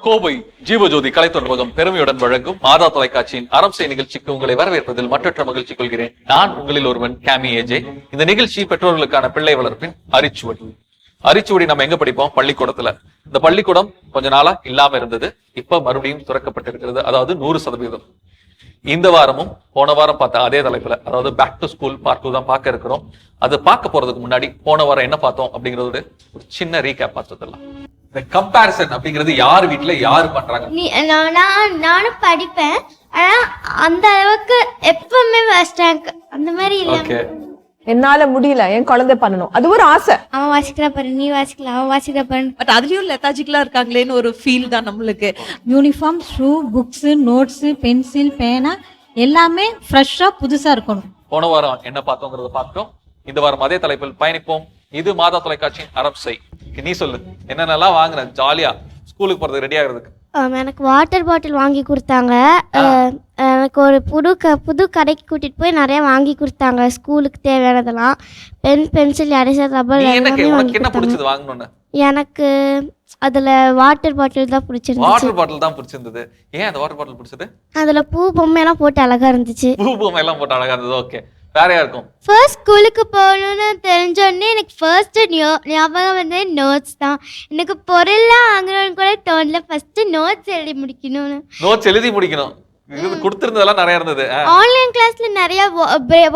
கோவை ஜீவஜோதி கலைத்தொடர்பகம் பெருமையுடன் வழங்கும் மாதா தொலைக்காட்சியின் அரம்சை நிகழ்ச்சிக்கு உங்களை வரவேற்பதில் மற்றற்ற மகிழ்ச்சி கொள்கிறேன். நான் உங்களில் ஒருவன் கேமி ஏஜே. இந்த நிகழ்ச்சி பெற்றோர்களுக்கான பிள்ளை வளர்ப்பின் அரிச்சுவடி நம்ம எங்க படிப்போம்? பள்ளிக்கூடத்துல. இந்த பள்ளிக்கூடம் கொஞ்ச நாளா இல்லாம இருந்தது, இப்ப மறுபடியும் திறக்கப்பட்டிருக்கிறது. அதாவது 100%. இந்த வாரமும் போன வாரம் பார்த்த அதே தலைப்புல, அதாவது பேக் டு ஸ்கூல் பார்ட் 2 தான் பார்க்க இருக்கிறோம். அது பார்க்க போறதுக்கு முன்னாடி போன வாரம் என்ன பார்த்தோம் அப்படிங்கறது ஒரு சின்ன ரீகேப் பார்த்துடலாம். இந்த கம்பேரிசன் அப்படிங்கிறது யார் வீட்டுல யாரு பண்றாங்க? நானும் படிப்பேன், ஆனா அந்த அளவுக்கு எப்பவுமே ஃபர்ஸ்ட் ரேங்க் அந்த மாதிரி இல்ல. என்னால முடியல, என் குழந்தை பண்ணணும், அது ஒரு ஆசை. அவன் வாசிக்கிறா பாரு, நீ வாசிக்கல, அவன் வாசிக்கிறா பாரு. பட் அதுலயும் லெத்தாஜிக்கலா இருக்காங்களேன்னு ஒரு ஃபீல் தான் நம்மளுக்கு. Uniform, shoe, books, notes, pencil, பேனா எல்லாமே ஃப்ரெஷ்ஷா புதுசா இருக்கணும். போன வாரம் என்ன பார்த்தோங்கிறத பார்த்தோம். இந்த வாரம் அதே தலைப்பில் பயணிப்போம். இது மாதா தொலைக்காட்சியின் அரம்சை. நீ சொல்லு, என்னென்னலாம் வாங்குற ஜாலியா ஸ்கூலுக்கு போறது ரெடி ஆகுறதுக்கு? எனக்கு வாட்டர் பாட்டில் வாங்கி கொடுத்தாங்க. எனக்கு ஒரு புது கடைக்கு கூட்டிட்டு போய் நிறைய வாங்கி கொடுத்தாங்க ஸ்கூலுக்கு தேவையானதெல்லாம். பென்சில், எரேசர், ரப்பர் என்ன பிடிச்சது வாங்கணும்னு? எனக்கு அதுல வாட்டர் பாட்டில் தான் பிடிச்சிருந்துச்சு. வாட்டர் பாட்டில் தான் பிடிச்சிருந்தது. ஏன் அந்த வாட்டர் பாட்டில் பிடிச்சது? அதுல பூ பொம்மை எல்லாம் போட்டு அழகா இருந்துச்சு. பூ பொம்மை எல்லாம் போட்டு அழகா இருந்தது. ஓகே, வேறையா இருக்கும். ஃபர்ஸ்ட் ஸ்கூலுக்கு போகணும்னு தெரிஞ்சோடனே எனக்கு ஃபர்ஸ்ட் ஞாபகம் வந்து நோட்ஸ் தான். எனக்கு பொருள்லாம் வாங்கணும்னு கூட தோணல, ஃபர்ஸ்ட் நோட்ஸ் எழுதி முடிக்கணும்னு. நோட்ஸ் எழுதி முடிக்கணும். இது கொடுத்திருந்ததெல்லாம் நிறைய இருந்தது. ஆன்லைன் கிளாஸ்ல நிறைய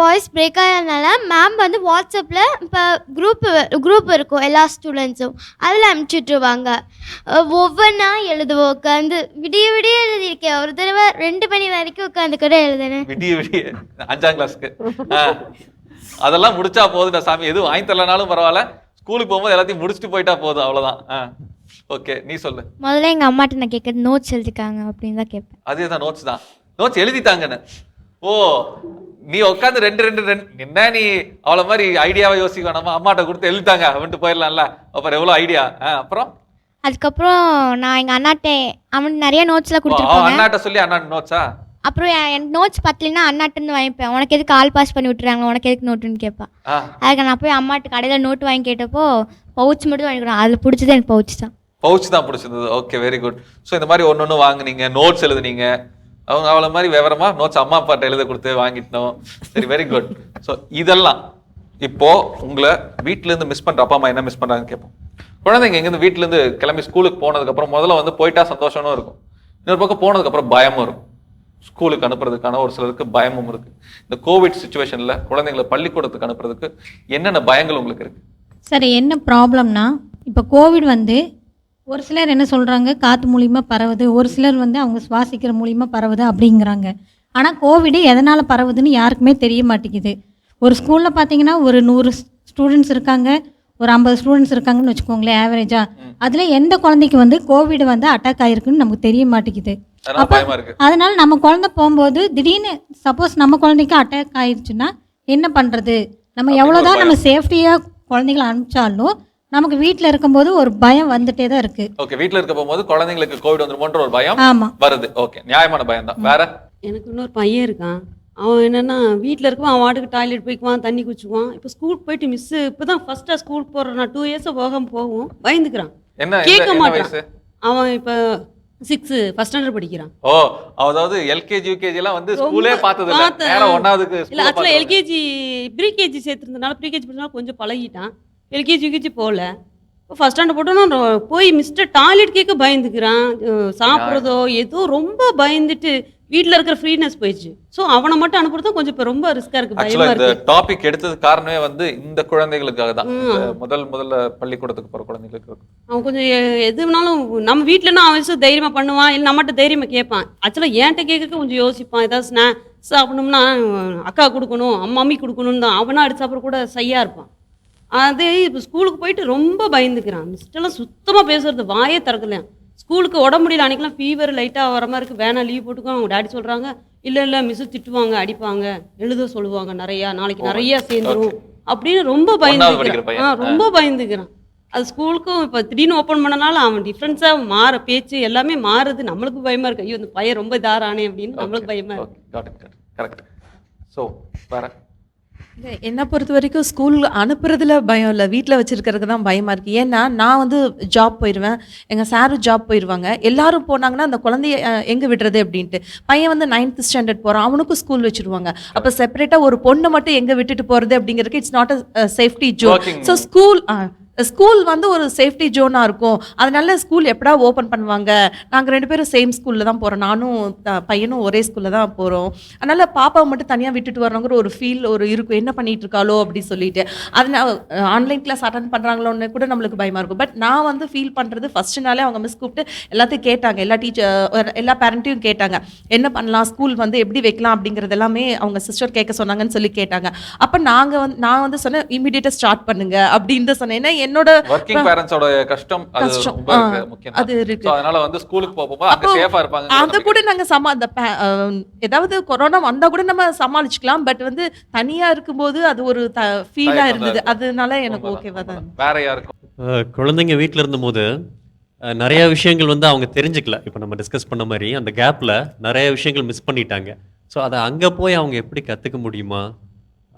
வாய்ஸ் பிரேக் ஆகிறதுனால மேம் வந்து வாட்ஸ்அப்ல இப்போ குரூப் இருக்கும் எல்லா ஸ்டூடெண்ட்ஸும், அதில் அனுப்பிச்சுட்ருவாங்க. ஒவ்வொன்றா எழுதுவோம். உட்காந்து விடிய எழுதியிருக்கேன். ஒரு தடவை 2 மணி வரைக்கும் உட்காந்து கூட எழுதுனேன். விடிய 5ஆம் கிளாஸ்க்கு. அதெல்லாம் முடிச்சா போதும் சாமி, எதுவும் வாங்கி தரலனாலும் பரவாயில்ல, ஸ்கூலுக்கு போகும்போது எல்லாத்தையும் முடிச்சுட்டு போயிட்டா போதும், அவ்வளவுதான். ஓகே, நீ சொல்லு. முதல்ல எங்க அம்மாட்ட நான் கேட்கறது நோட்ஸ் எழுதிக்காங்க அப்படின்னு தான் கேட்பேன். அதேதான், நோட்ஸ் தான். நோட்ஸ் எழுதிட்டாங்கன்னு. ஓ, நீ உட்காந்து ரெண்டு என்ன நீ அவ்வளவு மாதிரி ஐடியாவை யோசிக்க வேணாமா? அம்மாட்ட கொடுத்து எழுதிட்டாங்க அப்படின்ட்டு போயிடலாம்ல. அப்புறம் எவ்வளவு ஐடியா. அப்புறம் அதுக்கப்புறம் நான் எங்க அண்ணாட்ட அவன் நிறைய நோட்ஸ்லாம் கொடுத்துருப்பாங்க. அண்ணாட்ட சொல்லி அண்ணா நோட்ஸா? அப்புறம் எனக்கு நோட்ஸ் பத்தலைன்னா அண்ணாட்டு வாங்கிப்பேன். உனக்கு எதுக்கு ஆல் பாஸ் பண்ணி விட்டுறாங்க, உனக்கு எதுக்கு நோட்டுன்னு கேட்பேன். அதுக்கு நான் போய் அம்மாட்டு கடையில் நோட்டு வாங்கி கேட்டப்போ பவுச் மட்டும் வாங்கிக்கிறேன். அதில் பிடிச்சது எனக்கு பவுச் தான் பிடிச்சிருந்தது. Okay, very good. ஸோ இந்த மாதிரி ஒன்று வாங்குனீங்க, நோட்ஸ் எழுதுனீங்க. அவங்க அவ்வளோ மாதிரி விவரமா நோட்ஸ் அம்மா அப்பாட்ட எழுத கொடுத்து வாங்கிட்டோம். சரி, வெரி குட். ஸோ இதெல்லாம் இப்போ உங்களை வீட்டிலேருந்து மிஸ் பண்ணுற அப்பா அம்மா என்ன மிஸ் பண்ணுறாங்கன்னு கேட்போம். குழந்தைங்க இங்கேருந்து வீட்டிலேருந்து கிளம்பி ஸ்கூலுக்கு போனதுக்கப்புறம் முதல்ல வந்து போயிட்டா சந்தோஷமும் இருக்கும், இன்னொரு பக்கம் போனதுக்கப்புறம் பயமும் இருக்கும். ஸ்கூலுக்கு அனுப்புறதுக்கான ஒரு சிலருக்கு பயமும் இருக்கு. இந்த கோவிட் சுச்சுவேஷன்ல குழந்தைங்களை பள்ளிக்கூடத்துக்கு அனுப்புறதுக்கு என்னென்ன பயங்கள் உங்களுக்கு இருக்கு? சரி, என்ன ப்ராப்ளம்னா இப்போ கோவிட் வந்து ஒரு சிலர் என்ன சொல்கிறாங்க, காற்று மூலிமா பரவுது, ஒரு சிலர் வந்து அவங்க சுவாசிக்கிற மூலிமா பரவுது அப்படிங்கிறாங்க. ஆனால் கோவிடு எதனால் பரவுதுன்னு யாருக்குமே தெரிய மாட்டேங்குது. ஒரு ஸ்கூலில் பார்த்தீங்கன்னா ஒரு 100 ஸ்டூடெண்ட்ஸ் இருக்காங்க, ஒரு 50 ஸ்டூடெண்ட்ஸ் இருக்காங்கன்னு வச்சுக்கோங்களேன் ஆவரேஜாக. அதில் எந்த குழந்தைக்கு வந்து கோவிட் வந்து அட்டாக் ஆகிருக்குன்னு நமக்கு தெரிய மாட்டேங்குது. அப்போ அதனால நம்ம குழந்தை போகும்போது திடீர்னு சப்போஸ் நம்ம குழந்தைக்கு அட்டாக் ஆயிடுச்சுன்னா என்ன பண்ணுறது? நம்ம எவ்வளோதான் நம்ம சேஃப்டியாக குழந்தைகளை அனுப்பிச்சாலும் நமக்கு வீட்டில் இருக்கும்போது ஒரு பயம் வந்துட்டே தான் இருக்கு. ஓகே, வீட்டில் இருக்க போகும்போது குழந்தைங்களுக்கு கோவிட் வந்துருமோன்ற ஒரு பயம் வருது. ஓகே, நியாயமான பயம் தான். வேற எனக்கு இன்னொரு பையன் இருக்கான். அவன் என்னன்னா வீட்டில் இருக்குவான், அவன் வாட்டுக்கு டாய்லெட் போய்க்குவான், தண்ணி குடிச்சுக்குவான். இப்போ ஸ்கூலுக்கு போயிட்டு மிஸ்ஸு இப்போதான் ஃபர்ஸ்ட்டாக ஸ்கூலுக்கு போகிறேன், நான் 2 இயர்ஸாக போகும் பயந்துக்கிறான், கேட்க மாட்டான். அவன் இப்போ 6 ஃபர்ஸ்ட் ஸ்டாண்டர்ட் படிக்கிறான். ஓ, அதாவது எல்கேஜி யூகேஜி எல்லாம் வந்து ஸ்கூலே பார்த்தது இல்ல, நேரா ஒண்ணாவதுக்கு இல்ல. ஆக்சுவலா எல்கேஜி ப்ரீகேஜி சேர்த்துருந்தனால ப்ரீகேஜி படிச்சனால கொஞ்சம் பழகிட்டான். எல்கேஜி யூகேஜி போகல. இப்போ ஃபர்ஸ்ட் ஸ்டாண்டர்ட் போட்டோன்னா போய் மிஸ்டர் டாய்லெட் கேட்க பயந்துக்கிறான், சாப்பிட்றதோ ஏதோ ரொம்ப பயந்துட்டு வீட்டில் இருக்கிற ஃப்ரீனஸ் போயிடுச்சு. ஸோ அவனை மட்டும் அனுப்புறதும் கொஞ்சம் இப்போ ரொம்ப ரிஸ்கா இருக்கு, பயமா இருக்கு. இந்த டாபிக் எடுத்தது காரணமே வந்து இந்த குழந்தைகளுக்காக தான். முதல்ல பள்ளிக்கூடத்துக்கு போற குழந்தைகளுக்கு அவன் கொஞ்சம் எதுனாலும் நம்ம வீட்டிலன்னா அவன் தைரியமா பண்ணுவான், இல்லை நம்மகிட்ட தைரியமா கேட்பான். ஆக்சுவலாக ஏன்ட்ட கேட்கறதுக்கு கொஞ்சம் யோசிப்பான். ஏதாவது ஸ்நாக்ஸ் சாப்பிடணும்னா அக்கா கொடுக்கணும், மம்மி கொடுக்கணும்னு தான் அவனா அடிச்சு சாப்பிட கூட சையா இருப்பான். அதே இப்போ ஸ்கூலுக்கு போயிட்டு ரொம்ப பயந்துக்கிறான். மிஸ்டெல்லாம் சுத்தமாக பேசுறது வாயே திறக்கலையாம். ஸ்கூலுக்கு உடம்பு முடியல, அன்றைக்கெலாம் ஃபீவர் லைட்டாக வர மாதிரி இருக்குது, வேணா லீவ் போட்டுக்கோ. அவங்க டேடி சொல்கிறாங்க, இல்லை மிஸ்ஸு திட்டுவாங்க, அடிப்பாங்க, எழுத சொல்லுவாங்க, நாளைக்கு நிறையா சேர்ந்துரும் அப்படின்னு ரொம்ப பயந்துக்கிறான். ரொம்ப பயந்துக்கிறான். அது ஸ்கூலுக்கும் இப்போ திடீர்னு ஓப்பன் பண்ணனால அவன் டிஃப்ரென்ஸாக பேச்சு எல்லாமே மாறுது. நம்மளுக்கு பயமாக இருக்கு, ஐயோ இந்த பையன் ரொம்ப இதாரானே அப்படின்னு நம்மளுக்கு பயமாக இருக்கு. கரெக்ட். ஸோ வேற என்ன பொறுத்த வரைக்கும் ஸ்கூல் அனுப்புறதுல பயம் இல்லை, வீட்டில் வச்சிருக்கிறதுக்கு தான் பயமா இருக்கு. ஏன்னா நான் வந்து ஜாப் போயிடுவேன், எங்க சாரும் ஜாப் போயிடுவாங்க. எல்லாரும் போனாங்கன்னா அந்த குழந்தைய எங்க விடுறது அப்படின்ட்டு. பையன் வந்து 9th ஸ்டாண்டர்ட் போறான், அவனுக்கும் ஸ்கூல் வச்சிருவாங்க. அப்ப செப்பரேட்டா ஒரு பொண்ணை மட்டும் எங்க விட்டுட்டு போறது அப்படிங்கிறதுக்கு it's not a safety zone. Working. So school வந்து ஒரு சேஃப்டி ஜோனா இருக்கும். அதனால ஸ்கூல் எப்படா ஓப்பன் பண்ணுவாங்க. நாங்க 2 பேரும் சேம் ஸ்கூல்ல தான் போறோம், நானும் பையனும் ஒரே ஸ்கூல்ல தான் போறோம். அதனால பாப்பாவை மட்டும் தனியா விட்டுட்டு வரணுங்கிற ஒரு ஃபீல் இருக்கும், என்ன பண்ணிட்டு இருக்காளோ அப்படி சொல்லிட்டு. அதனால ஆன்லைன் கிளாஸ் அட்டன் பண்றாங்களோன்னு கூட நம்மளுக்கு பயமா இருக்கும். பட் நான் வந்து ஃபீல் பண்றது ஃபர்ஸ்ட் நாளே அவங்க மிஸ் கூப்பிட்டு எல்லாத்தையும் கேட்டாங்க, எல்லா பேரண்ட்டையும் கேட்டாங்க என்ன பண்ணலாம், ஸ்கூல் வந்து எப்படி வைக்கலாம் அப்படிங்கறது எல்லாமே அவங்க சிஸ்டர் கேட்க சொன்னாங்கன்னு சொல்லி கேட்டாங்க. அப்ப நான் வந்து சொன்னேன் இமிடியேட்டா ஸ்டார்ட் பண்ணுங்க அப்படின்னு சொன்னேன். ஏன்னா என்னோட ஒர்க்கிங் பேரண்ட்ஸோட கஷ்டம் அது ரொம்ப முக்கியம். அது இருக்கு. So, அதனால வந்து ஸ்கூலுக்கு போகும்போது அங்க சேஃபா இருப்பாங்க. அத கூட நாங்க ஏதாவது கொரோனா வந்தா கூட நம்ம சமாளிச்சுக்கலாம். பட் வந்து தனியா இருக்கும்போது அது ஒரு ஃபீலா இருந்தது. அதனால எனக்கு ஓகேவா தான். வேற யாருக்கும் குழந்தைங்க வீட்டில் இருந்தபோது நிறைய விஷயங்கள் வந்து அவங்க தெரிஞ்சுக்கல. இப்போ நம்ம டிஸ்கஸ் பண்ண மாதிரி அந்த கேப்பில் நிறைய விஷயங்கள் மிஸ் பண்ணிட்டாங்க. ஸோ அதை அங்கே போய் அவங்க எப்படி கற்றுக்க முடியுமா,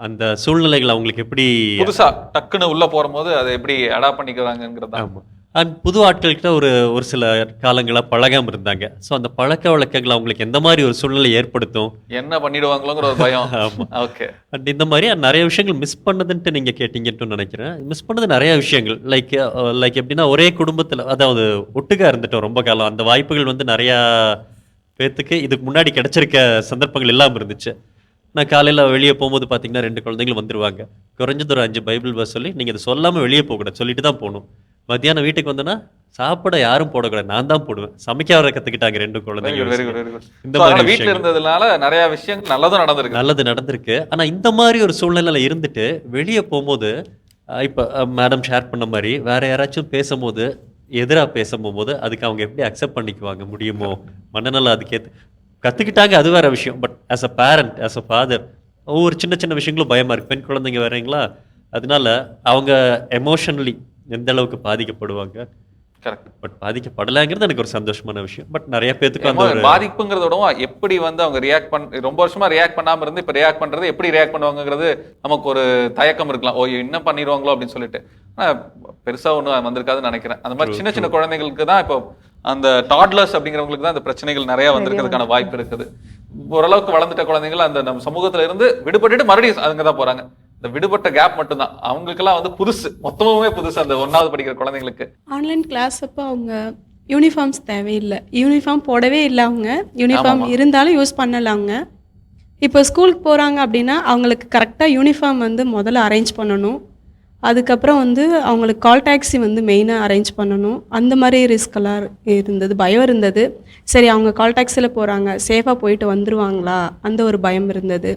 அந்த சூழ்நிலைகள் அவங்களுக்கு எப்படி புதுசா டக்குன்னு உள்ள போகும்போது அதை எப்படி அடாப்ட் பண்ணிக்கிறாங்கிறது. ஆமாம். அண்ட் புது ஆட்கள்கிட்ட ஒரு சில காலங்களாக பழகாமல் இருந்தாங்க. ஸோ அந்த பழக்க வழக்கங்கள் அவங்களுக்கு எந்த மாதிரி ஒரு சூழ்நிலை ஏற்படுத்தும், என்ன பண்ணிடுவாங்களோங்கிற ஒரு பயம். ஆமாம். ஓகே. அண்ட் இந்த மாதிரி நிறைய விஷயங்கள் மிஸ் பண்ணதுன்ட்டு நீங்கள் கேட்டீங்கன்னு நினைக்கிறேன். மிஸ் பண்ணது நிறைய விஷயங்கள் லைக் எப்படின்னா ஒரே குடும்பத்தில், அதாவது ஒட்டுக்கா இருந்துட்டோம் ரொம்ப காலம். அந்த வாய்ப்புகள் வந்து நிறையா பேர்த்துக்கு இதுக்கு முன்னாடி கிடைச்சிருக்க சந்தர்ப்பங்கள் இல்லாமல் இருந்துச்சு. நான் காலையில் வெளியே போகும்போது பார்த்தீங்கன்னா 2 குழந்தைங்களும் வந்துருவாங்க. குறைஞ்சது ஒரு 5 பைபிள் பஸ் சொல்லி நீங்கள் இதை சொல்லாமல் வெளியே போகக்கூடாது, சொல்லிட்டு தான் போகணும். மத்தியானம் வீட்டுக்கு வந்தோன்னா சாப்பிட யாரும் போடக்கூடாது, நான் தான் போடுவேன். சமைக்க வர கற்றுக்கிட்டாங்க 2 குழந்தைங்க. இந்த மாதிரி வீட்டில் இருந்ததுனால நிறைய விஷயங்கள் நல்லது நடந்திருக்கு. ஆனால் இந்த மாதிரி ஒரு சூழ்நிலையில இருந்துட்டு வெளியே போகும்போது இப்போ மேடம் ஷேர் பண்ண மாதிரி வேற யாராச்சும் பேசும்போது, எதிராக பேசும்போது அதுக்கு அவங்க எப்படி அக்செப்ட் பண்ணிக்குவாங்க முடியுமோ, மனநல அதுக்கேற்று கற்றுக்கிட்டாங்க, அது வேற விஷயம். But as a parent, as a father ஒவ்வொரு சின்ன சின்ன விஷயங்களும் பயமா இருக்கு. பெண் குழந்தைங்க வேறீங்களா, அதனால அவங்க எமோஷனலி எந்த அளவுக்கு பாதிக்கப்படுவாங்க. கரெக்ட். பட் பாதிக்கப்படலைங்கிறது எனக்கு ஒரு சந்தோஷமான விஷயம். பட் நிறைய பேருக்கு அந்த பாதிப்புங்கிறத விட எப்படி வந்து அவங்க ரொம்ப வருஷமா ரியாக்ட் பண்ணாம இருந்து இப்ப ரியாக்ட் பண்றது, எப்படி ரியாக்ட் பண்ணுவாங்கிறது நமக்கு ஒரு தயக்கம் இருக்கலாம். ஓ என்ன பண்ணிடுவாங்களோ அப்படின்னு சொல்லிட்டு. பெருசா ஒன்றும் வந்திருக்காதுன்னு நினைக்கிறேன். அந்த மாதிரி சின்ன சின்ன குழந்தைங்களுக்கு தான் இப்போ அந்த டாட்லர்ஸ் அப்படிங்கிறவங்களுக்கு தான் அந்த பிரச்சனைகள் நிறைய வந்திருக்கிறதுக்கான வாய்ப்பு இருக்குது. ஓரளவுக்கு வளர்ந்துட்ட குழந்தைகள் அந்த நம்ம சமூகத்துல இருந்து விடுபட்டுட்டு மறுபடியும் அங்கதான் போறாங்க. இந்த விடுபட்ட கேப் மட்டும்தான் அவங்களுக்கெல்லாம் வந்து புதுசு, மொத்தமுமே புதுசு. அந்த 1வது படிக்கிற குழந்தைங்களுக்கு ஆன்லைன் கிளாஸ் அப்போ அவங்க யூனிஃபார்ம்ஸ் தேவையில்லை, யூனிஃபார்ம் போடவே இல்லை. அவங்க யூனிஃபார்ம் இருந்தாலும் யூஸ் பண்ணல. அவங்க இப்போ ஸ்கூலுக்கு போகிறாங்க அப்படின்னா அவங்களுக்கு கரெக்டாக யூனிஃபார்ம் வந்து முதல்ல அரேஞ்ச் பண்ணணும். அதுக்கப்புறம் வந்து அவங்களுக்கு கால் டாக்ஸி வந்து மெயினாக அரேஞ்ச் பண்ணணும். அந்த மாதிரி ரிஸ்கெல்லாம் இருந்தது, பயம் இருந்தது. சரி அவங்க கால் டாக்ஸியில் போகிறாங்க, சேஃபாக போயிட்டு வந்துருவாங்களா, அந்த ஒரு பயம் இருந்தது.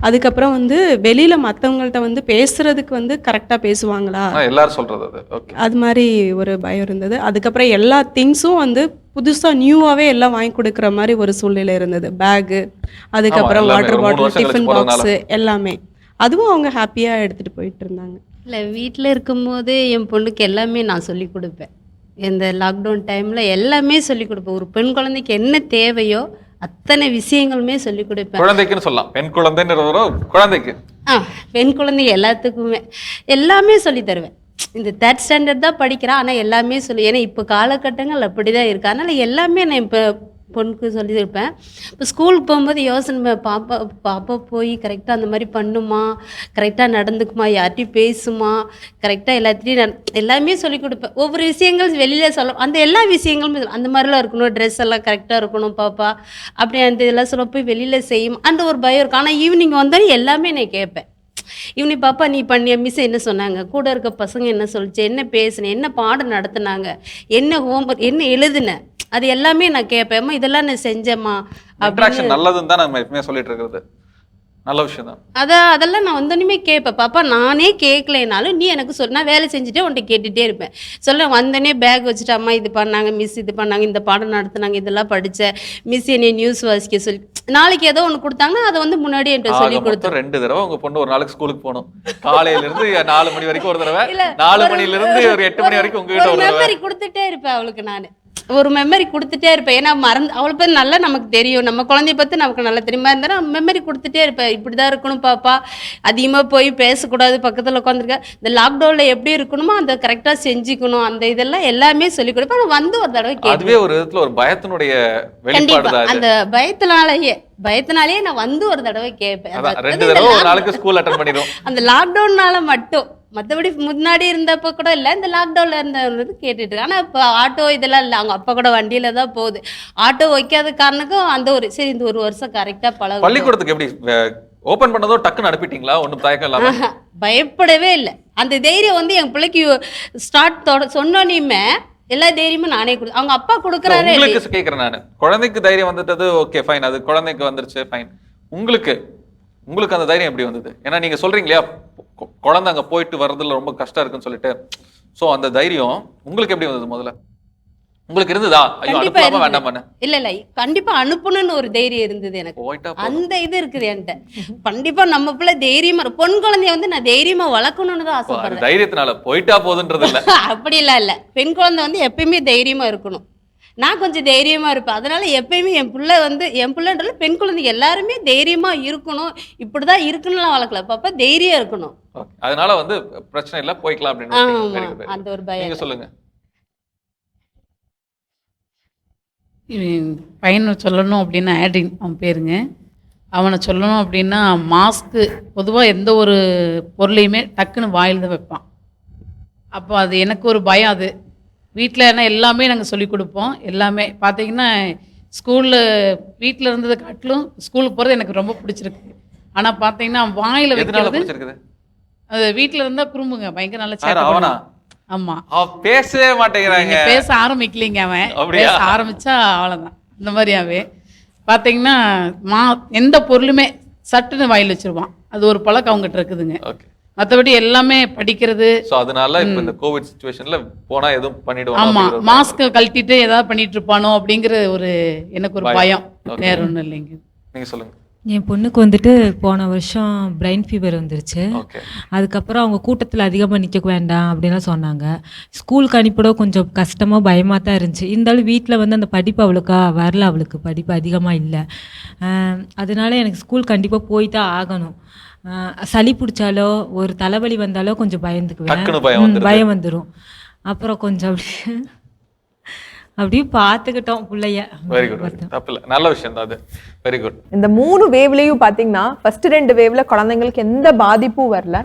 அதுக்கப்புறம் வந்து வெளியில மற்றவங்கள்ட்ட வந்து பேசுறதுக்கு வந்து கரெக்டாக பேசுவாங்களா, எல்லாரும் சொல்றது அது மாதிரி ஒரு பயம் இருந்தது. அதுக்கப்புறம் எல்லா திங்ஸும் வந்து புதுசாக நியூவாகவே எல்லாம் வாங்கி கொடுக்குற மாதிரி ஒரு சூழ்நிலை இருந்தது. பேகு, அதுக்கப்புறம் வாட்டர் பாட்டில், டிஃபன் பாக்ஸு எல்லாமே. அதுவும் அவங்க ஹாப்பியாக எடுத்துகிட்டு போயிட்டு இருந்தாங்க. இல்லை, வீட்டில் இருக்கும்போது என் பொண்ணுக்கு எல்லாமே நான் சொல்லி கொடுப்பேன். இந்த லாக்டவுன் டைமில் எல்லாமே சொல்லி கொடுப்பேன். ஒரு பெண் குழந்தைக்கு என்ன தேவையோ அத்தனை விஷயங்களுமே சொல்லி கொடுப்பேன். குழந்தைக்குன்னு சொல்லலாம், பெண் குழந்தைன்னு குழந்தைக்கு பெண் குழந்தைங்க எல்லாத்துக்குமே எல்லாமே சொல்லி தருவேன். இந்த 3rd ஸ்டாண்டர்ட் தான் படிக்கிறான், ஆனால் எல்லாமே சொல்லி, ஏன்னா இப்போ காலகட்டங்கள் அப்படி தான் இருக்குது. அதனால் எல்லாமே நான் இப்போ பொண்ணுக்கு சொல்லியிருப்பேன். இப்போ ஸ்கூலுக்கு போகும்போது யோசனை, பாப்பா போய் கரெக்டாக அந்த மாதிரி பண்ணுமா, கரெக்டாக நடந்துக்குமா, யார்ட்டையும் பேசுமா, கரெக்டாக எல்லாத்தையும் எல்லாமே சொல்லிக் கொடுப்பேன். ஒவ்வொரு விஷயங்கள் வெளியில் சொல்ல, அந்த எல்லா விஷயங்களும் அந்த மாதிரிலாம் இருக்கணும், ட்ரெஸ் எல்லாம் கரெக்டாக இருக்கணும் பாப்பா, அப்படி அந்த இதெல்லாம் சொல்ல போய் வெளியில் செய்யும் அந்த ஒரு பயம் இருக்கும். ஆனால் ஈவினிங் வந்தாலும் எல்லாமே நான் கேட்பேன். ஈவினிங் பாப்பா நீ பண்ணிய மிஸ் என்ன சொன்னாங்க, கூட இருக்க பசங்க என்ன சொல்லிச்சு, என்ன பேசுனேன், என்ன பாடம் நடத்துனாங்க, என்ன ஹோம்ஒர்க், என்ன எழுதுன, அது எல்லாமே நான் கேட்பேன். இதெல்லாம் நான் செஞ்சேம்மா அப்படின்னு. நல்லதுன்னு தான் நம்ம எப்பவுமே சொல்லிட்டு இருக்கிறது, நல்ல விஷயம் தான். அதெல்லாம் நான் வந்தோடனே கேட்பேன். பாப்பா நானே கேட்கலைனாலும் நீ எனக்கு சொல், நான் வேலை செஞ்சுட்டே உன்கிட்ட கேட்டுகிட்டே இருப்பேன். சொல்ல வந்தோடனே பேக் வச்சுட்டு அம்மா இது பண்ணாங்க, மிஸ் இது பண்ணாங்க, இந்த பாடம் நடத்துனாங்க, இதெல்லாம் படித்தேன், மிஸ் என்னை நியூஸ் வாசிக்க சொல்லி, நாளைக்கு ஏதோ ஒன்று கொடுத்தாங்கன்னா அதை வந்து முன்னாடி என்கிட்ட சொல்லி கொடுத்தோம். 2 தடவை உங்க பொண்ணு ஒரு நாளைக்கு ஸ்கூலுக்கு போகணும். காலையில இருந்து 4 மணி வரைக்கும் ஒரு தடவை, 4 மணில இருந்து ஒரு 8 மணி வரைக்கும் உங்க வீட்டு மெமரி கொடுத்துட்டே இருப்பேன் அவளுக்கு. நான் ஒரு மெமரி கொடுத்துட்டே இருப்பேன். ஏன்னா அவளை பற்றி நல்லா நமக்கு தெரியும், நம்ம குழந்தைய பற்றி நமக்கு நல்லா தெரியுமா இருந்தாலும் மெமரி கொடுத்துட்டே இருப்பேன். இப்படி தான் இருக்கணும் பாப்பா, அதிகமாக போய் பேசக்கூடாது, பக்கத்தில் உட்காந்துருக்க, இந்த லாக்டவுனில் எப்படி இருக்கணுமோ அந்த கரெக்டாக செஞ்சுக்கணும், அந்த இதெல்லாம் எல்லாமே சொல்லிக் கொடுப்பேன். ஆனால் வந்து ஒரு தடவை அதுவே ஒரு விதத்துல ஒரு பயத்தினுடைய வெளிப்பாடு தான். அந்த பயத்தினாலேயே நான் வந்து ஒரு தடவை கேட்பேன். 2 தடவை ஒரு நாளைக்கு ஸ்கூல் அட்டெண்ட் பண்ணிடுவோம். அந்த லாக்டவுன்னால மட்டும், மற்றபடி முன்னாடி இருந்தப்போ கூட இல்லை, இந்த லாக்டவுன்ல இருந்தது கேட்டுட்டு இருக்கு. ஆனால் இப்போ ஆட்டோ இதெல்லாம் இல்லை, அவங்க அப்பா கூட வண்டியில தான் போகுது. ஆட்டோ வைக்காத காரணக்கும் அந்த ஒரு சரி இந்த ஒரு வருஷம் கரெக்டாக பழகும். பள்ளிக்கூடத்துக்கு எப்படி ஓபன் பண்ணதோ டக்குன்னு அனுப்பிட்டீங்களா? ஒன்றும் தயக்கம் இல்லாம? பயப்படவே இல்லை. அந்த தைரியம் வந்து என் பிள்ளைக்கு ஸ்டார்ட் சொன்னோனையுமே எல்லா தைரியமும் நானே அவங்க அப்பா கொடுக்குறாரு. உங்களுக்கு கேட்குறேன் நான், குழந்தைக்கு தைரியம் வந்துட்டது ஓகே ஃபைன், அது குழந்தைக்கு வந்துருச்சு ஃபைன். உங்களுக்கு அந்த தைரியம் எப்படி வந்தது? ஏன்னா நீங்க சொல்றீங்க இல்லையா, குழந்தை அங்க போயிட்டு வர்றதுல ரொம்ப கஷ்டம் இருக்குன்னு சொல்லிட்டு, சோ அந்த தைரியம் உங்களுக்கு எப்படி வந்தது? முதல்ல உங்களுக்கு இருந்ததா? ஐயோ அனுப்பலாமா வேண்டாமான்னு? இல்ல கண்டிப்பா அனுப்பணும்னு ஒரு தைரியம் இருந்தது எனக்கு. அந்த இது இருக்குது என்கிட்ட. கண்டிப்பா நம்ம பிள்ளை தைரியமா, பொன் குழந்தைய வந்து நான் தைரியமா வளர்க்கணும்னு தான் ஆசைப்படுறேன். தைரியத்தினால போயிட்டா போதுன்றது இல்ல. அப்படி இல்ல, பெண் குழந்தை வந்து எப்பயுமே தைரியமா இருக்கணும். நான் கொஞ்சம் தைரியமா இருப்பேன். அதனால எப்பயுமே என் பிள்ளைன்றது பெண் குழந்தைங்க எல்லாருமே தைரியமா இருக்கணும், இப்படிதான் இருக்குன்னு வளர்க்கல, பாப்பா தைரியம் இருக்கணும். அதனால வந்து பிரச்சனை இல்ல, போய்க்கலாம் அப்படின்னு அந்த ஒரு பயம். சொல்லுங்க. பையனை சொல்லணும் அப்படின்னா ஆடின் அவன் பேருங்க. அவனை சொல்லணும் அப்படின்னா மாஸ்க்கு பொதுவாக எந்த ஒரு பொருளையுமே டக்குன்னு வாயில் தான் வைப்பான். அப்போ அது எனக்கு ஒரு பயம். அது வீட்டில் என்ன எல்லாமே நாங்கள் சொல்லிக் கொடுப்போம். எல்லாமே பார்த்தீங்கன்னா ஸ்கூலில் வீட்டில் இருந்ததை காட்டிலும் ஸ்கூலுக்கு போகிறது எனக்கு ரொம்ப பிடிச்சிருக்கு. ஆனால் பார்த்தீங்கன்னா வாயில் வைக்கிறது, அது வீட்டில் இருந்தால் குறும்புங்க, பயங்கர நல்ல சேட்டை. ஆமா, பேசவே மாட்டேங்கிறாங்க, பேச ஆரம்பிக்கலைங்க. அவன் பேச ஆரம்பிச்சா அவ்வளவுதான். இந்த மாதிரி அவன் பாத்தீங்கன்னா எந்த பொருளுமே சட்டுன்னு வாயில் வச்சிருவான். அது ஒரு பழக்கம் அவங்ககிட்ட இருக்குதுங்க. மற்றபடி எல்லாமே படிக்கிறது. அதனால இப்ப இந்த கோவிட் சிச்சுவேஷன்ல போனா எதுவும் பண்ணிடுவாங்க. ஆமா, மாஸ்க் கழட்டிட்டு ஏதாவது பண்ணிட்டு இருப்பானோ அப்படிங்கிற ஒரு எனக்கு ஒரு பயம், வேற ஒண்ணும் இல்லைங்க. நீங்க சொல்லுங்க. என் பொண்ணுக்கு வந்துட்டு போன வருஷம் பிரைன் ஃபீவர் வந்துருச்சு. அதுக்கப்புறம் அவங்க கூட்டத்தில் அதிகமாக நிற்க வேண்டாம் அப்படின்லாம் சொன்னாங்க. ஸ்கூலுக்கு அனுப்பிட கொஞ்சம் கஷ்டமாக பயமாக தான் இருந்துச்சு. இருந்தாலும் வீட்டில் வந்து அந்த படிப்பு அவளுக்கா வரல, அவளுக்கு படிப்பு அதிகமாக இல்லை. அதனால எனக்கு ஸ்கூல் கண்டிப்பாக போய் தான் ஆகணும். சளி பிடிச்சாலோ ஒரு தலைவலி வந்தாலோ கொஞ்சம் பயந்துக்குவேன், பயம் வந்துடும். அப்புறம் கொஞ்சம் அப்படியே பார்த்துக்கிட்டோம் பிள்ளைய. வெரி குட், தப்பில்ல, நல்ல விஷயம் தான் அது. Very good. இந்த 3 வேவ்லயும் பாத்தீங்கன்னா ஃபர்ஸ்ட் 2 வேவ்ல குழந்தைங்களுக்கு எந்த பாதிப்பும் வரல.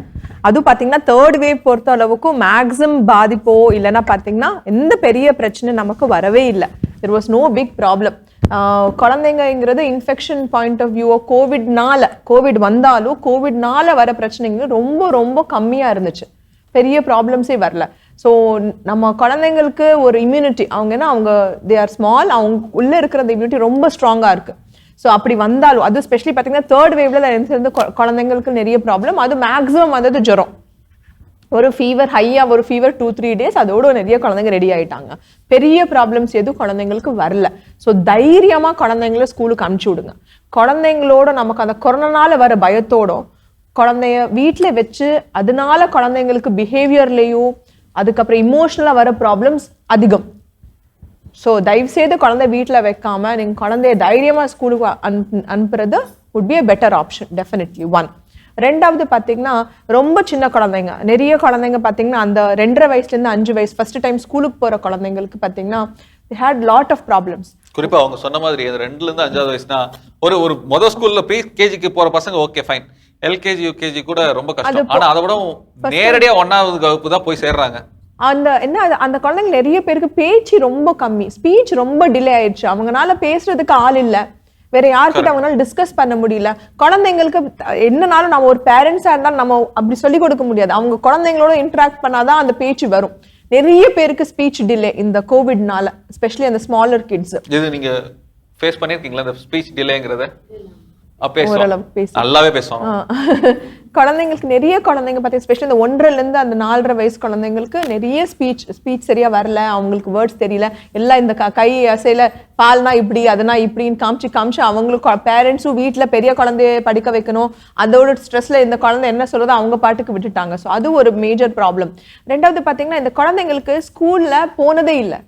அதுவும் பாத்தீங்கன்னா 3rd வேவ் பொறுத்த அளவுக்கு மேக்ஸிமம் பாதிப்போ இல்லைன்னா பாத்தீங்கன்னா எந்த பெரிய பிரச்சனை நமக்கு வரவே இல்லை. There was no big problem. குழந்தைங்கிறது infection point of view covid வந்தாலும் கோவிட்னால வர பிரச்சனைகள் ரொம்ப ரொம்ப கம்மியா இருந்துச்சு, பெரிய ப்ராப்ளம்ஸே வரல. ஸோ நம்ம குழந்தைங்களுக்கு ஒரு இம்யூனிட்டி, அவங்க தே ஆர் ஸ்மால், அவங்க உள்ள இருக்கிற அந்த இம்யூனிட்டி ரொம்ப ஸ்ட்ராங்கா இருக்கு. ஸோ அப்படி வந்தாலும் அது ஸ்பெஷலி பார்த்தீங்கன்னா 3rd வேவ்ல இருந்து குழந்தைங்களுக்கு நிறைய ப்ராப்ளம். அது மேக்ஸிமம் வந்தது ஜுரம், ஒரு ஃபீவர், ஹையா ஒரு ஃபீவர் 2-3 டேஸ், அதோட நிறைய குழந்தைங்க ரெடி ஆயிட்டாங்க. பெரிய ப்ராப்ளம்ஸ் எதுவும் குழந்தைங்களுக்கு வரல. ஸோ தைரியமா குழந்தைங்கள ஸ்கூலுக்கு அனுப்பிச்சு விடுங்க. குழந்தைங்களோட நமக்கு அந்த கொரோனால வர பயத்தோட குழந்தைய வீட்டில் வச்சு அதனால குழந்தைங்களுக்கு பிஹேவியர்லேயும் அதுக்கப்புறம் இமோஷனலாக வர ப்ராப்ளம்ஸ் அதிகம். ஸோ தயவுசெய்து குழந்தை வீட்டில் வைக்காம நீங்கள் குழந்தைய தைரியமாக ஸ்கூலுக்கு அனுப்புறது would be a better option, definitely. 1. 2வது பார்த்தீங்கன்னா ரொம்ப சின்ன குழந்தைங்க, நிறைய குழந்தைங்க பார்த்தீங்கன்னா அந்த 2.5 வயசுலேருந்து 5 வயசு ஃபர்ஸ்ட் டைம் ஸ்கூலுக்கு போகிற குழந்தைங்களுக்கு பார்த்தீங்கன்னா they had lot of problems. குறிப்பா அவங்க சொன்ன மாதிரி 2ல இருந்து 5வது வயசுனா ஒரு மொதல் ஸ்கூல்ல ப்ரீ கேஜிக்கு போற பசங்க ஓகே ஃபைன், எல்கேஜி யூகேஜி கூட ரொம்ப கஷ்டம். ஆனா அதை விட நேரடியா 1வது வகுப்பு தான் போய் சேர்றாங்க. அந்த குழந்தைங்க நிறைய பேருக்கு பேச்சு ரொம்ப கம்மி, ஸ்பீச் ரொம்ப டிலே ஆயிடுச்சு, அவங்களால பேசுறதுக்கு ஆள் இல்ல, வேற யார்கிட்ட அவங்களால டிஸ்கஸ் பண்ண முடியல. குழந்தைங்களுக்கு என்னனாலும் நம்ம ஒரு பேரண்ட்ஸா இருந்தாலும் நம்ம அப்படி சொல்லிக் கொடுக்க முடியாது, அவங்க குழந்தைங்களோட இன்டராக்ட் பண்ணாதான் அந்த பேச்சு வரும். நிறைய பேருக்கு ஸ்பீச் டிலே இந்த கோவிட்னால, எஸ்பெஷலி அந்த ஸ்மாலர் கிட்ஸ். இது நீங்க ஃபேஸ் பண்ணிருக்கீங்களா இந்த ஸ்பீச் டிலேங்கறத? நல்லாவே பேசுவாங்க குழந்தைங்களுக்கு. நிறைய குழந்தைங்க பார்த்தீங்கன்னா ஸ்பெஷலி இந்த 1.5 இருந்து அந்த 4.5 வயசு குழந்தைங்களுக்கு நிறைய ஸ்பீச் சரியா வரல, அவங்களுக்கு வேர்ட்ஸ் தெரியல, எல்லாம் இந்த கை அசையில பால்னா இப்படி அதுனா இப்படின்னு காமிச்சு அவங்களுக்கு பேரண்ட்ஸும் வீட்டில் பெரிய குழந்தைய படிக்க வைக்கணும், அதோட ஸ்ட்ரெஸ்ல இந்த குழந்தை என்ன சொல்றதோ அவங்க பாட்டுக்கு விட்டுட்டாங்க. ஸோ அது ஒரு மேஜர் ப்ராப்ளம். 2வது பார்த்தீங்கன்னா இந்த குழந்தைங்களுக்கு ஸ்கூல்ல போனதே இல்லை,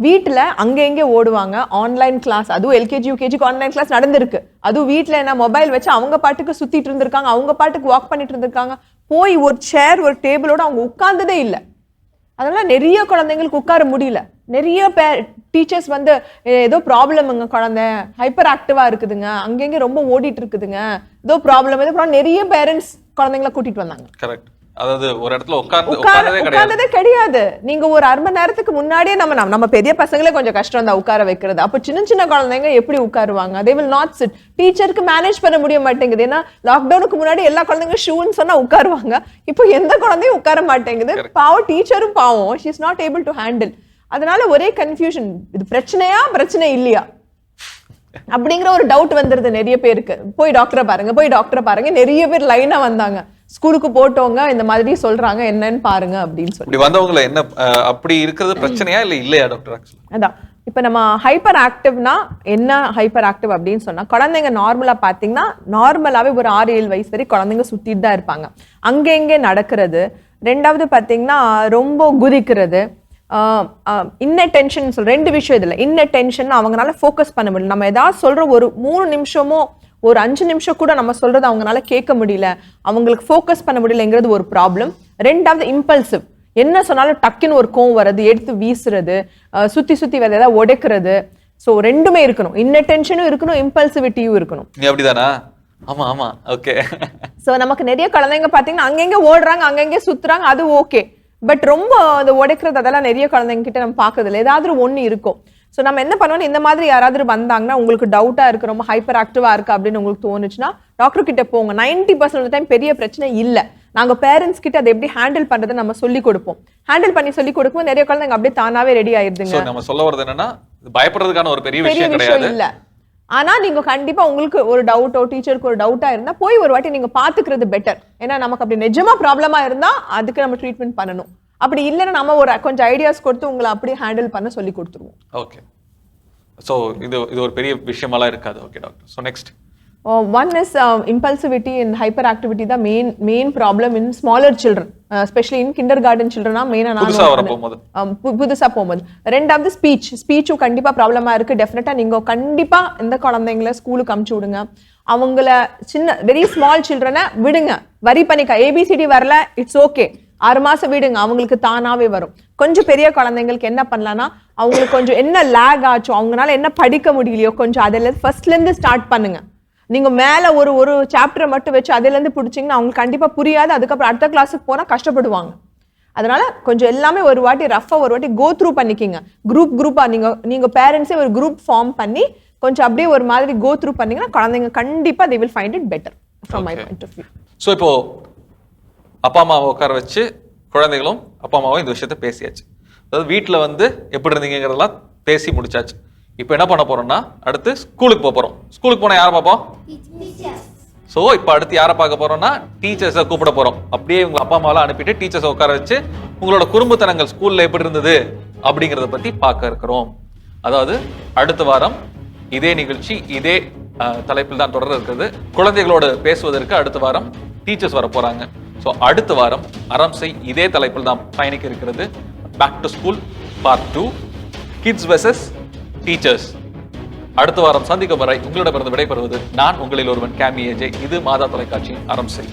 வீட்டில் அங்கே எங்கே ஓடுவாங்க, ஆன்லைன் கிளாஸ், அதுவும் எல்கேஜி யூகேஜிக்கு ஆன்லைன் கிளாஸ் நடந்திருக்கு. அதுவும் வீட்டில் என்ன மொபைல் வச்சு அவங்க பாட்டுக்கு சுற்றிட்டு இருந்திருக்காங்க, அவங்க பாட்டுக்கு வாக் பண்ணிட்டு இருந்திருக்காங்க. போய் ஒரு சேர் ஒரு டேபிளோட அவங்க உட்கார்ந்ததே இல்லை. அதனால நிறைய குழந்தைங்களுக்கு உட்கார முடியல. நிறைய டீச்சர்ஸ் வந்து ஏதோ ப்ராப்ளம்ங்க, குழந்தை ஹைப்பர் ஆக்டிவா இருக்குதுங்க, அங்கங்க ரொம்ப ஓடிட்டு இருக்குதுங்க, ஏதோ ப்ராப்ளம், நிறைய பேரண்ட்ஸ் குழந்தைங்களை கூட்டிட்டு வந்தாங்க. கரெக்ட். அதாவது ஒரு இடத்துல உட்கார்ந்ததே கிடையாது. நீங்க ஒரு 1/2 மணி நேரத்துக்கு முன்னாடியே நம்ம பெரிய பசங்களே கொஞ்சம் கஷ்டம் தான் உட்கார வைக்கிறது. அப்ப சின்ன சின்ன குழந்தைங்க எப்படி உட்காருவாங்க? they will not sit. டீச்சருக்கு மேனேஜ் பண்ண முடிய மாட்டேங்குது. ஏன்னா லாக்டவுனுக்கு முன்னாடி எல்லா குழந்தைங்க ஷூன்னு சொன்னா உட்காருவாங்க. இப்போ எந்த குழந்தையும் உட்கார மாட்டேங்குது. பாவம் டீச்சரும் பாவம், she is not able to handle. அதனால ஒரே கன்ஃபியூஷன், இது பிரச்சனையா பிரச்சனை இல்லையா அப்படிங்கிற ஒரு டவுட் வந்துருது நிறைய பேருக்கு. போய் டாக்டரை பாருங்க. நிறைய பேர் லைனா வந்தாங்க, ஸ்கூலுக்கு போட்டவங்க இந்த மாதிரி சொல்றாங்க, என்னன்னு பாருங்க அப்படின்னு சொல்லி வந்தவங்களை. என்ன அப்படி இருக்கிறது பிரச்சனையா இல்லையா டாக்டர்? அதான் இப்ப நம்ம ஹைப்பர் ஆக்டிவ்னா என்ன, ஹைப்பர் ஆக்டிவ் அப்படின்னு சொன்னா குழந்தைங்க நார்மலா பாத்தீங்கன்னா நார்மலாவே ஒரு 6-7 வயசு வரை குழந்தைங்க சுத்திட்டு தான் இருப்பாங்க. அங்கே நடக்கிறது. ரெண்டாவது பாத்தீங்கன்னா ரொம்ப குதிக்கிறது, இன்னட்டென்ஷன் சொல்ற 2 விஷயம். இதுல இன்னட்டென்ஷன், அவங்களால ஃபோக்கஸ் பண்ண முடியல. நம்ம ஏதாவது சொல்ற ஒரு 3 நிமிஷமோ ஒரு 5 நிமிஷம் கூட நம்ம சொல்றது அவங்களால கேட்க முடியல, அவங்களுக்கு ஃபோக்கஸ் பண்ண முடியலங்கிறது ஒரு ப்ராப்ளம். ரெண்டாவது இம்பல்சிவ், என்ன சொன்னாலும் டக்குன்னு ஒரு கோவம் வர்றது, எடுத்து வீசுறது, சுத்தி வேற ஏதாவது உடைக்கிறது. ஸோ ரெண்டுமே இருக்கணும், இன்னட்டென்ஷனும் இருக்கணும், இம்பல்சிவிட்டியும் இருக்கணும். நீ அப்படிதானா? ஆமா ஆமா, ஓகே. ஸோ நமக்கு நிறைய குழந்தைங்க பாத்தீங்கன்னா அங்கங்க ஓடுறாங்க, அங்கங்க சுத்துறாங்க, அது ஓகே. பட் ரொம்ப அந்த உடைக்கிறது அதெல்லாம் நிறைய குழந்தைங்க கிட்ட நம்ம பார்க்கறதில்ல. ஏதாவது ஒன்று இருக்கும். ஸோ நம்ம என்ன பண்ணுவோம், இந்த மாதிரி யாராவது வந்தாங்கன்னா உங்களுக்கு டவுட்டா இருக்கு, ரொம்ப ஹைப்பர் ஆக்டிவா இருக்கு அப்படின்னு உங்களுக்கு தோணுச்சுன்னா டாக்டர் கிட்ட போங்க. 90% டைம் பெரிய பிரச்சனை இல்லை. நாங்க பேரண்ட்ஸ் கிட்ட அதை எப்படி ஹேண்டில் பண்றதை நம்ம சொல்லி கொடுப்போம். ஹேண்டில் பண்ணி சொல்லி கொடுப்போம். நிறைய குழந்தைங்க அப்படியே தானாவே ரெடி ஆயிருதுங்க. நம்ம சொல்ல வரது என்னன்னா, பயப்படுறதுக்கான ஒரு பெரிய விஷயம் இல்ல. ஆனா நீங்க கண்டிப்பா உங்களுக்கு ஒரு டவுட்டோ டீச்சருக்கு ஒரு டவுட்டா இருந்தா போய் ஒரு வாட்டி நீங்க பாத்துக்கிறது பெட்டர். ஏன்னா நமக்கு அப்படி நிஜமா ப்ராப்ளமா இருந்தா அதுக்கு நம்ம ட்ரீட்மெண்ட் பண்ணணும். அப்படி இல்லைன்னா நம்ம ஒரு கொஞ்சம் ஐடியாஸ் கொடுத்து உங்களை அப்படியே ஹேண்டில் பண்ண சொல்லி கொடுத்துருவோம். ஓகே. ஸோ இது ஒரு பெரிய விஷயமெல்லாம் இருக்காது. Okay doctor. So next one is impulsivity and hyperactivity, the main problem in smaller children, especially in kindergarten children. புதுசா போகும்போது. ரெண்டாவது ஸ்பீச்சும் கண்டிப்பா ப்ராப்ளமா இருக்கு. டெஃபினட்டா நீங்க கண்டிப்பா இந்த குழந்தைங்களை ஸ்கூலுக்கு அனுப்பிச்சு விடுங்க. அவங்கள சின்ன வெரி ஸ்மால் சில்ட்ரனை விடுங்க, வரி பண்ணிக்க. ABCD வரல, இட்ஸ் ஓகே, 6 மாசம் விடுங்க, அவங்களுக்கு தானாவே வரும். கொஞ்சம் பெரிய குழந்தைங்களுக்கு என்ன பண்ணலாம்னா, அவங்களுக்கு கொஞ்சம் என்ன லேக் ஆச்சோ, அவங்களால என்ன படிக்க முடியலையோ கொஞ்சம் அதில் ஃபர்ஸ்ட்ல இருந்து ஸ்டார்ட் பண்ணுங்க. நீங்க மேல ஒரு சாப்டரை மட்டும் வச்சு அதுல இருந்து பிடிச்சிங்கன்னா அவங்களுக்கு கண்டிப்பா புரியாது. அதுக்கப்புறம் அடுத்த கிளாஸுக்கு போனா கஷ்டப்படுவாங்க. அதனால கொஞ்சம் எல்லாமே ஒரு வாட்டி ரஃபா ஒரு வாட்டி கோ த்ரூ பண்ணிக்கிங்க. குரூப்பா நீங்க பேரண்ட்ஸே ஒரு குரூப் ஃபார்ம் பண்ணி கொஞ்சம் அப்படியே ஒரு மாதிரி கோ த்ரூ பண்ணீங்கன்னா குழந்தைங்க கண்டிப்பா they will find it better from my point of view. So இப்போ அப்பா அம்மாவை உட்கார வச்சு குழந்தைகளும் அப்பா அம்மாவும் இந்த விஷயத்த பேசியாச்சு. அதாவது வீட்டில் வந்து எப்படி இருந்தீங்கிறதெல்லாம் பேசி முடிச்சாச்சு. இப்போ என்ன பண்ண போறோம்னா, அடுத்து ஸ்கூலுக்கு போறோம். ஸ்கூலுக்கு போனா யாரை பார்ப்போம்? ஸோ இப்போ அடுத்து யாரை பார்க்க போறோம்னா, டீச்சர்ஸை கூப்பிட போறோம். அப்படியே உங்க அப்பா அம்மாவெல்லாம் அனுப்பிட்டு டீச்சர்ஸை உட்கார வச்சு உங்களோட குறும்புத்தனங்கள் ஸ்கூல்ல எப்படி இருந்தது அப்படிங்கிறத பத்தி பார்க்க இருக்கிறோம். அதாவது அடுத்த வாரம் இதே நிகழ்ச்சி இதே தலைப்பில் தான் தொடர இருக்கிறது. குழந்தைகளோடு பேசுவதற்கு அடுத்த வாரம் டீச்சர்ஸ் வர போறாங்க. ஸோ அடுத்த வாரம் அரம்சை இதே தலைப்பில் தான் பயணிக்க இருக்கிறது. Back to school part 2, kids versus teachers. அடுத்த வாரம் சந்திக்கும் வரை உங்களிடமிருந்து விடைபெறுவது நான் உங்களில் ஒருவன் கேமி ஏஜே. இது மாதா தொலைக்காட்சியின் அரம்சை.